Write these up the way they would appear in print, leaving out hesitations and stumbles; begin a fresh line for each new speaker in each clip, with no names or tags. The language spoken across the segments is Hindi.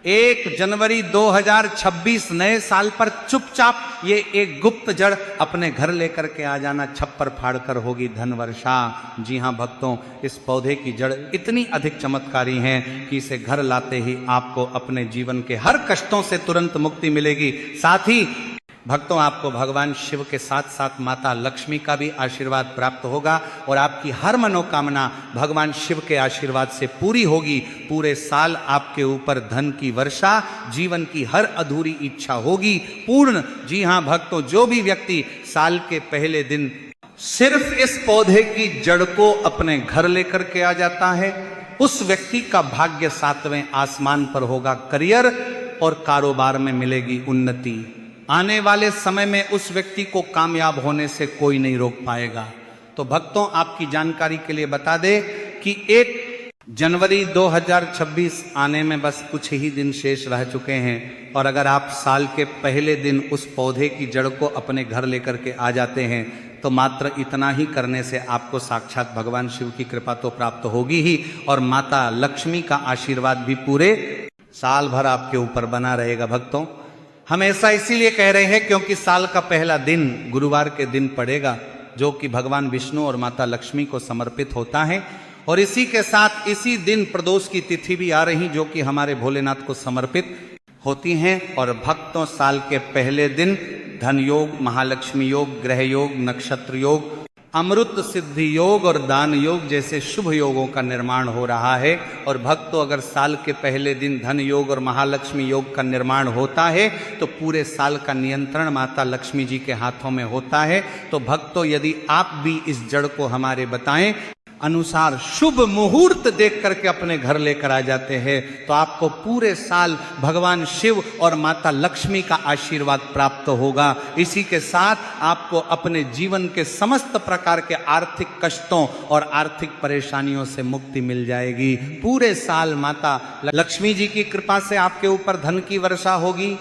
1 जनवरी 2026 नए साल पर चुपचाप ये एक गुप्त जड़ अपने घर लेकर के आ जाना, छप्पर फाड़कर होगी धन वर्षा। जी हाँ भक्तों, इस पौधे की जड़ इतनी अधिक चमत्कारी है कि इसे घर लाते ही आपको अपने जीवन के हर कष्टों से तुरंत मुक्ति मिलेगी। साथ ही भक्तों, आपको भगवान शिव के साथ साथ माता लक्ष्मी का भी आशीर्वाद प्राप्त होगा और आपकी हर मनोकामना भगवान शिव के आशीर्वाद से पूरी होगी। पूरे साल आपके ऊपर धन की वर्षा, जीवन की हर अधूरी इच्छा होगी पूर्ण। जी हाँ भक्तों, जो भी व्यक्ति साल के पहले दिन सिर्फ इस पौधे की जड़ को अपने घर लेकर के आ जाता है, उस व्यक्ति का भाग्य 7वें आसमान पर होगा। करियर और कारोबार में मिलेगी उन्नति। आने वाले समय में उस व्यक्ति को कामयाब होने से कोई नहीं रोक पाएगा। तो भक्तों, आपकी जानकारी के लिए बता दे कि 1 जनवरी 2026 आने में बस कुछ ही दिन शेष रह चुके हैं और अगर आप साल के पहले दिन उस पौधे की जड़ को अपने घर लेकर के आ जाते हैं तो मात्र इतना ही करने से आपको साक्षात भगवान शिव की कृपा तो प्राप्त होगी ही और माता लक्ष्मी का आशीर्वाद भी पूरे साल भर आपके ऊपर बना रहेगा। भक्तों, हम ऐसा इसीलिए कह रहे हैं क्योंकि साल का पहला दिन गुरुवार के दिन पड़ेगा, जो कि भगवान विष्णु और माता लक्ष्मी को समर्पित होता है। और इसी के साथ इसी दिन प्रदोष की तिथि भी आ रही, जो कि हमारे भोलेनाथ को समर्पित होती हैं। और भक्तों, साल के पहले दिन धन योग, महालक्ष्मी योग, ग्रह योग, नक्षत्र योग, अमृत सिद्धि योग और दान योग जैसे शुभ योगों का निर्माण हो रहा है। और भक्तों, अगर साल के पहले दिन धन योग और महालक्ष्मी योग का निर्माण होता है तो पूरे साल का नियंत्रण माता लक्ष्मी जी के हाथों में होता है। तो भक्तों, यदि आप भी इस जड़ को हमारे बताएं अनुसार शुभ मुहूर्त देख करके अपने घर लेकर आ जाते हैं तो आपको पूरे साल भगवान शिव और माता लक्ष्मी का आशीर्वाद प्राप्त होगा। इसी के साथ आपको अपने जीवन के समस्त प्रकार के आर्थिक कष्टों और आर्थिक परेशानियों से मुक्ति मिल जाएगी। पूरे साल माता लक्ष्मी जी की कृपा से आपके ऊपर धन की वर्षा होगी,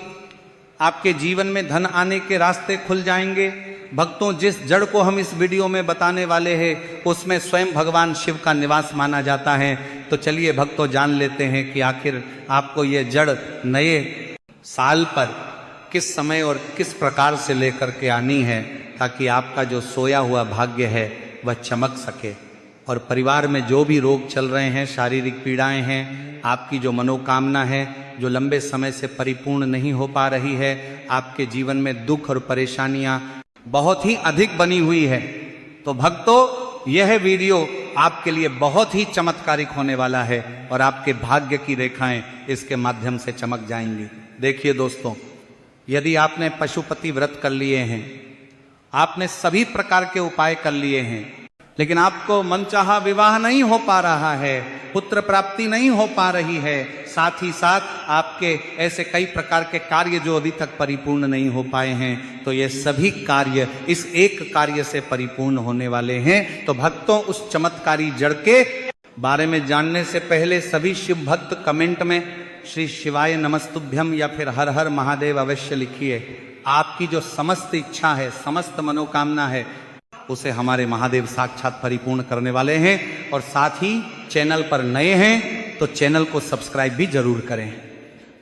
आपके जीवन में धन आने के रास्ते खुल जाएंगे। भक्तों, जिस जड़ को हम इस वीडियो में बताने वाले हैं उसमें स्वयं भगवान शिव का निवास माना जाता है। तो चलिए भक्तों, जान लेते हैं कि आखिर आपको ये जड़ नए साल पर किस समय और किस प्रकार से लेकर के आनी है, ताकि आपका जो सोया हुआ भाग्य है वह चमक सके और परिवार में जो भी रोग चल रहे हैं, शारीरिक पीड़ाएं हैं, आपकी जो मनोकामना है जो लंबे समय से परिपूर्ण नहीं हो पा रही है, आपके जीवन में दुख और परेशानियां बहुत ही अधिक बनी हुई है, तो भक्तों यह वीडियो आपके लिए बहुत ही चमत्कारिक होने वाला है और आपके भाग्य की रेखाएं इसके माध्यम से चमक जाएंगी। देखिए दोस्तों, यदि आपने पशुपति व्रत कर लिए हैं, आपने सभी प्रकार के उपाय कर लिए हैं, लेकिन आपको मनचाहा विवाह नहीं हो पा रहा है, पुत्र प्राप्ति नहीं हो पा रही है, साथ ही साथ आपके ऐसे कई प्रकार के कार्य जो अभी तक परिपूर्ण नहीं हो पाए हैं, तो ये सभी कार्य इस एक कार्य से परिपूर्ण होने वाले हैं। तो भक्तों, उस चमत्कारी जड़ के बारे में जानने से पहले सभी शिव भक्त कमेंट में श्री शिवाय नमस्तुभ्यम या फिर हर हर महादेव अवश्य लिखिए। आपकी जो समस्त इच्छा है, समस्त मनोकामना है, उसे हमारे महादेव साक्षात परिपूर्ण करने वाले हैं। और साथ ही चैनल पर नए हैं तो चैनल को सब्सक्राइब भी जरूर करें।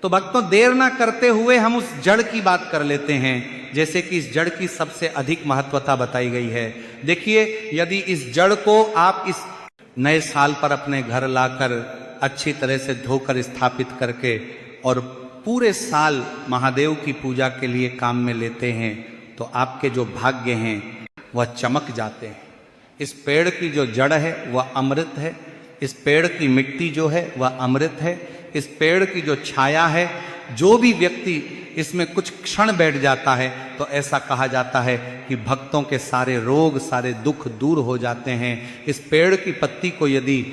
तो भक्तों, देर ना करते हुए हम उस जड़ की बात कर लेते हैं, जैसे कि इस जड़ की सबसे अधिक महत्वता बताई गई है। देखिए, यदि इस जड़ को आप इस नए साल पर अपने घर लाकर अच्छी तरह से धोकर स्थापित करके और पूरे साल महादेव की पूजा के लिए काम में लेते हैं तो आपके जो भाग्य हैं वह चमक जाते हैं। इस पेड़ की जो जड़ है वह अमृत है, इस पेड़ की मिट्टी जो है वह अमृत है, इस पेड़ की जो छाया है, जो भी व्यक्ति इसमें कुछ क्षण बैठ जाता है तो ऐसा कहा जाता है कि भक्तों के सारे रोग, सारे दुख दूर हो जाते हैं। इस पेड़ की पत्ती को यदि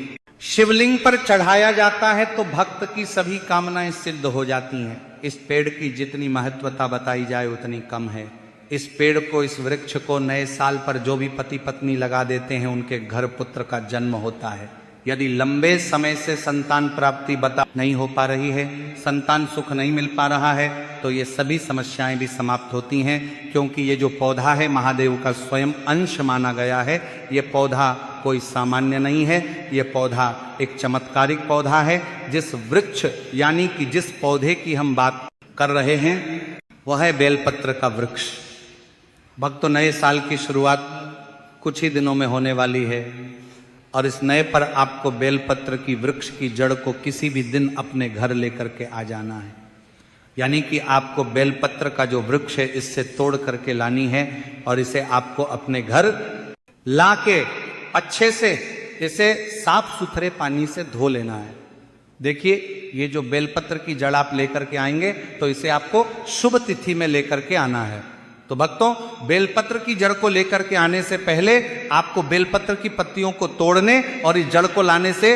शिवलिंग पर चढ़ाया जाता है तो भक्त की सभी कामनाएं सिद्ध हो जाती हैं। इस पेड़ की जितनी महत्वता बताई जाए उतनी कम है। इस पेड़ को, इस वृक्ष को नए साल पर जो भी पति पत्नी लगा देते हैं उनके घर पुत्र का जन्म होता है। यदि लंबे समय से संतान प्राप्ति बता नहीं हो पा रही है, संतान सुख नहीं मिल पा रहा है, तो ये सभी समस्याएं भी समाप्त होती हैं, क्योंकि ये जो पौधा है महादेव का स्वयं अंश माना गया है। ये पौधा कोई सामान्य नहीं है। ये पौधा एक चमत्कारिक पौधा है। जिस वृक्ष यानी कि जिस पौधे की हम बात कर रहे हैं वह है बेलपत्र का वृक्ष। भक्तों, नए साल की शुरुआत कुछ ही दिनों में होने वाली है और इस नए पर आपको बेलपत्र की वृक्ष की जड़ को किसी भी दिन अपने घर लेकर के आ जाना है। यानी कि आपको बेलपत्र का जो वृक्ष है इससे तोड़ करके लानी है और इसे आपको अपने घर लाके अच्छे से इसे साफ सुथरे पानी से धो लेना है। देखिए, ये जो बेलपत्र की जड़ आप लेकर के आएंगे तो इसे आपको शुभ तिथि में लेकर के आना है। तो भक्तों, बेलपत्र की जड़ को लेकर के आने से पहले आपको बेलपत्र की पत्तियों को तोड़ने और इस जड़ को लाने से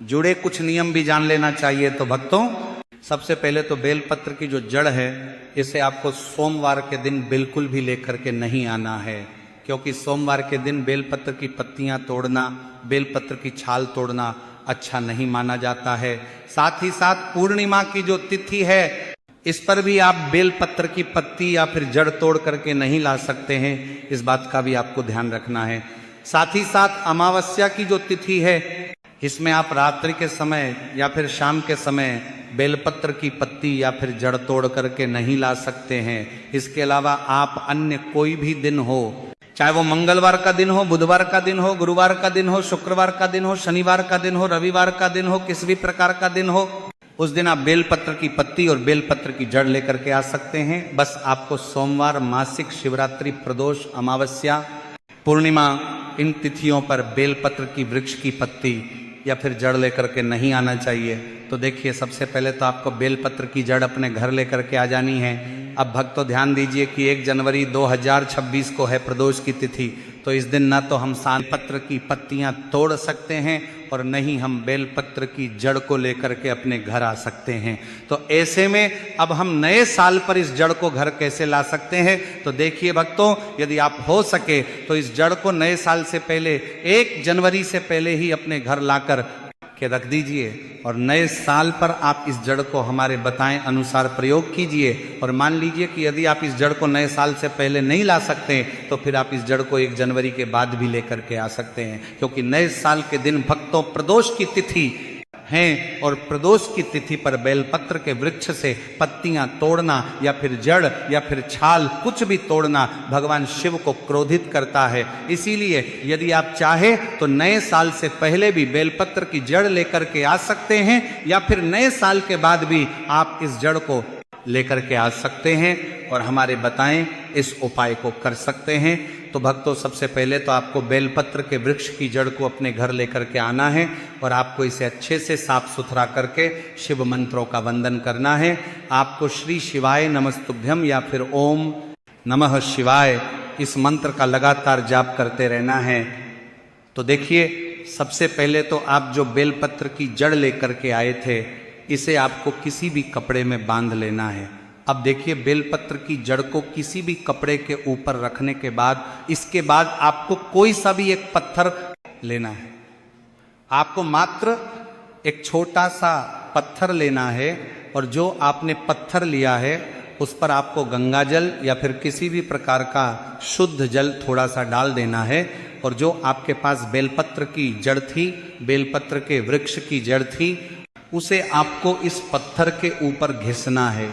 जुड़े कुछ नियम भी जान लेना चाहिए। तो भक्तों, सबसे पहले तो बेलपत्र की जो जड़ है इसे आपको सोमवार के दिन बिल्कुल भी लेकर के नहीं आना है, क्योंकि सोमवार के दिन बेलपत्र की पत्तियां तोड़ना, बेलपत्र की छाल तोड़ना अच्छा नहीं माना जाता है। साथ ही साथ पूर्णिमा की जो तिथि है इस पर भी आप बेलपत्र की पत्ती या फिर जड़ तोड़ करके नहीं ला सकते हैं, इस बात का भी आपको ध्यान रखना है। साथ ही साथ अमावस्या की जो तिथि है इसमें आप रात्रि के समय या फिर शाम के समय बेलपत्र की पत्ती या फिर जड़ तोड़ करके नहीं ला सकते हैं। इसके अलावा आप अन्य कोई भी दिन हो, चाहे वो मंगलवार का दिन हो, बुधवार का दिन हो, गुरुवार का दिन हो, शुक्रवार का दिन हो, शनिवार का दिन हो, रविवार का दिन हो, किसी भी प्रकार का दिन हो, उस दिन आप बेलपत्र की पत्ती और बेलपत्र की जड़ लेकर के आ सकते हैं। बस आपको सोमवार, मासिक, शिवरात्रि, प्रदोष, अमावस्या, पूर्णिमा, इन तिथियों पर बेलपत्र की वृक्ष की पत्ती या फिर जड़ लेकर के नहीं आना चाहिए। तो देखिए, सबसे पहले तो आपको बेलपत्र की जड़ अपने घर लेकर के आ जानी है। अब भक्तों ध्यान दीजिए कि 1 जनवरी 2026 को है प्रदोष की तिथि, तो इस दिन न तो हम बेलपत्र की पत्तियां तोड़ सकते हैं और नहीं हम बेलपत्र की जड़ को लेकर के अपने घर आ सकते हैं। तो ऐसे में अब हम नए साल पर इस जड़ को घर कैसे ला सकते हैं? तो देखिए भक्तों, यदि आप हो सके तो इस जड़ को नए साल से पहले 1 जनवरी से पहले ही अपने घर लाकर के रख दीजिए और नए साल पर आप इस जड़ को हमारे बताएं अनुसार प्रयोग कीजिए। और मान लीजिए कि यदि आप इस जड़ को नए साल से पहले नहीं ला सकते तो फिर आप इस जड़ को 1 जनवरी के बाद भी लेकर के आ सकते हैं, क्योंकि नए साल के दिन भक्तों प्रदोष की तिथि हैं और प्रदोष की तिथि पर बेलपत्र के वृक्ष से पत्तियां तोड़ना या फिर जड़ या फिर छाल कुछ भी तोड़ना भगवान शिव को क्रोधित करता है। इसीलिए यदि आप चाहे तो नए साल से पहले भी बेलपत्र की जड़ लेकर के आ सकते हैं या फिर नए साल के बाद भी आप इस जड़ को लेकर के आ सकते हैं और हमारे बताएं इस उपाय को कर सकते हैं। तो भक्तों, सबसे पहले तो आपको बेलपत्र के वृक्ष की जड़ को अपने घर लेकर के आना है और आपको इसे अच्छे से साफ सुथरा करके शिव मंत्रों का वंदन करना है। आपको श्री शिवाय नमस्तुभ्यम या फिर ओम नमः शिवाय इस मंत्र का लगातार जाप करते रहना है। तो देखिए, सबसे पहले तो आप जो बेलपत्र की जड़ लेकर के आए थे इसे आपको किसी भी कपड़े में बांध लेना है। अब देखिए, बेलपत्र की जड़ को किसी भी कपड़े के ऊपर रखने के बाद इसके बाद आपको कोई सा भी एक पत्थर लेना है। आपको मात्र एक छोटा सा पत्थर लेना है और जो आपने पत्थर लिया है उस पर आपको गंगा जल या फिर किसी भी प्रकार का शुद्ध जल थोड़ा सा डाल देना है और जो आपके पास बेलपत्र की जड़ थी, बेलपत्र के वृक्ष की जड़ थी, उसे आपको इस पत्थर के ऊपर घिसना है।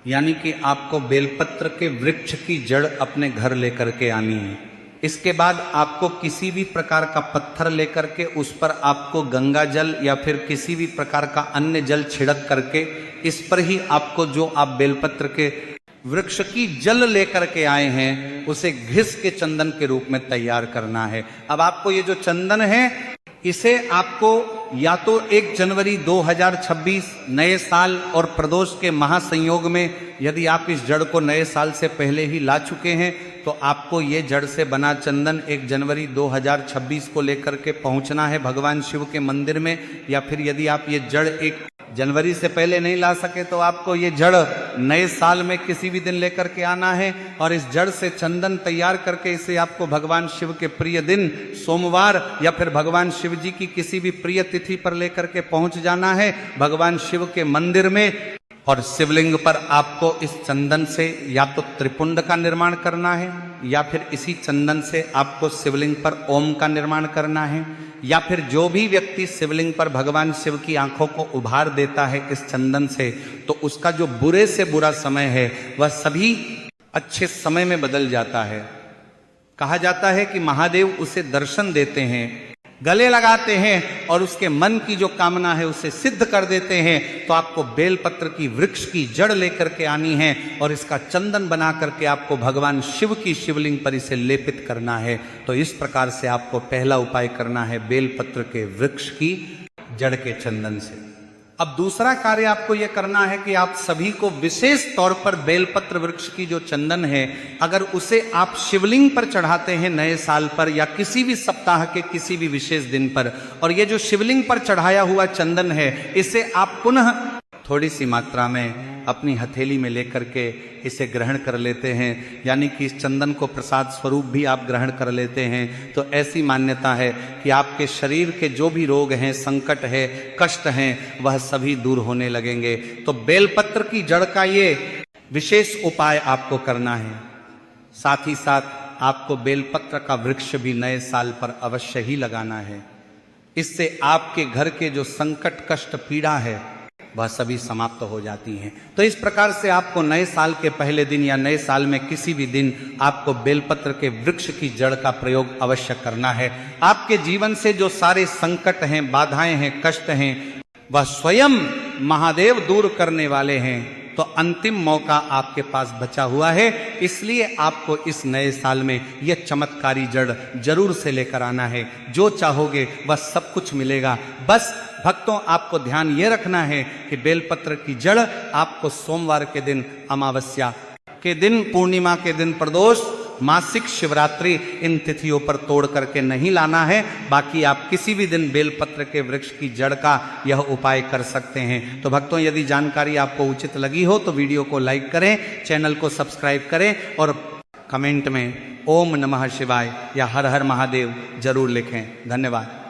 यानी कि आपको बेलपत्र के वृक्ष की जड़ अपने घर लेकर के आनी है। इसके बाद आपको किसी भी प्रकार का पत्थर लेकर के उस पर आपको गंगा जल या फिर किसी भी प्रकार का अन्य जल छिड़क करके इस पर ही आपको जो आप बेलपत्र के वृक्ष की जल लेकर के आए हैं उसे घिस के चंदन के रूप में तैयार करना है। अब आपको ये जो चंदन है इसे आपको या तो 1 जनवरी 2026 नए साल और प्रदोष के महासंयोग में यदि आप इस जड़ को नए साल से पहले ही ला चुके हैं तो आपको ये जड़ से बना चंदन 1 जनवरी 2026 को लेकर के पहुंचना है भगवान शिव के मंदिर में। या फिर यदि आप ये जड़ 1 जनवरी से पहले नहीं ला सके तो आपको ये जड़ नए साल में किसी भी दिन लेकर के आना है और इस जड़ से चंदन तैयार करके इसे आपको भगवान शिव के प्रिय दिन सोमवार या फिर भगवान शिव जी की किसी भी प्रिय तिथि पर लेकर के पहुंच जाना है भगवान शिव के मंदिर में। और शिवलिंग पर आपको इस चंदन से या तो त्रिपुंड का निर्माण करना है, या फिर इसी चंदन से आपको शिवलिंग पर ओम का निर्माण करना है, या फिर जो भी व्यक्ति शिवलिंग पर भगवान शिव की आंखों को उभार देता है इस चंदन से, तो उसका जो बुरे से बुरा समय है वह सभी अच्छे समय में बदल जाता है। कहा जाता है कि महादेव उसे दर्शन देते हैं, गले लगाते हैं और उसके मन की जो कामना है उसे सिद्ध कर देते हैं। तो आपको बेलपत्र की वृक्ष की जड़ लेकर के आनी है और इसका चंदन बना करके आपको भगवान शिव की शिवलिंग पर इसे लेपित करना है। तो इस प्रकार से आपको पहला उपाय करना है बेलपत्र के वृक्ष की जड़ के चंदन से। अब दूसरा कार्य आपको यह करना है कि आप सभी को विशेष तौर पर बेलपत्र वृक्ष की जो चंदन है, अगर उसे आप शिवलिंग पर चढ़ाते हैं नए साल पर या किसी भी सप्ताह के किसी भी विशेष दिन पर, और ये जो शिवलिंग पर चढ़ाया हुआ चंदन है इसे आप पुनः थोड़ी सी मात्रा में अपनी हथेली में लेकर के इसे ग्रहण कर लेते हैं, यानी कि इस चंदन को प्रसाद स्वरूप भी आप ग्रहण कर लेते हैं, तो ऐसी मान्यता है कि आपके शरीर के जो भी रोग हैं, संकट है, कष्ट हैं, वह सभी दूर होने लगेंगे। तो बेलपत्र की जड़ का ये विशेष उपाय आपको करना है। साथ ही साथ आपको बेलपत्र का वृक्ष भी नए साल पर अवश्य ही लगाना है। इससे आपके घर के जो संकट, कष्ट, पीड़ा है वह सभी समाप्त हो जाती हैं। तो इस प्रकार से आपको नए साल के पहले दिन या नए साल में किसी भी दिन आपको बेलपत्र के वृक्ष की जड़ का प्रयोग अवश्य करना है। आपके जीवन से जो सारे संकट हैं, बाधाएं हैं, कष्ट हैं, वह स्वयं महादेव दूर करने वाले हैं। तो अंतिम मौका आपके पास बचा हुआ है, इसलिए आपको इस नए साल में यह चमत्कारी जड़ जरूर से लेकर आना है। जो चाहोगे वह सब कुछ मिलेगा। बस भक्तों, आपको ध्यान यह रखना है कि बेलपत्र की जड़ आपको सोमवार के दिन, अमावस्या के दिन, पूर्णिमा के दिन, प्रदोष, मासिक, शिवरात्रि, इन तिथियों पर तोड़ करके नहीं लाना है। बाकी आप किसी भी दिन बेलपत्र के वृक्ष की जड़ का यह उपाय कर सकते हैं। तो भक्तों, यदि जानकारी आपको उचित लगी हो तो वीडियो को लाइक करें, चैनल को सब्सक्राइब करें और कमेंट में ओम नमः शिवाय या हर हर महादेव जरूर लिखें। धन्यवाद।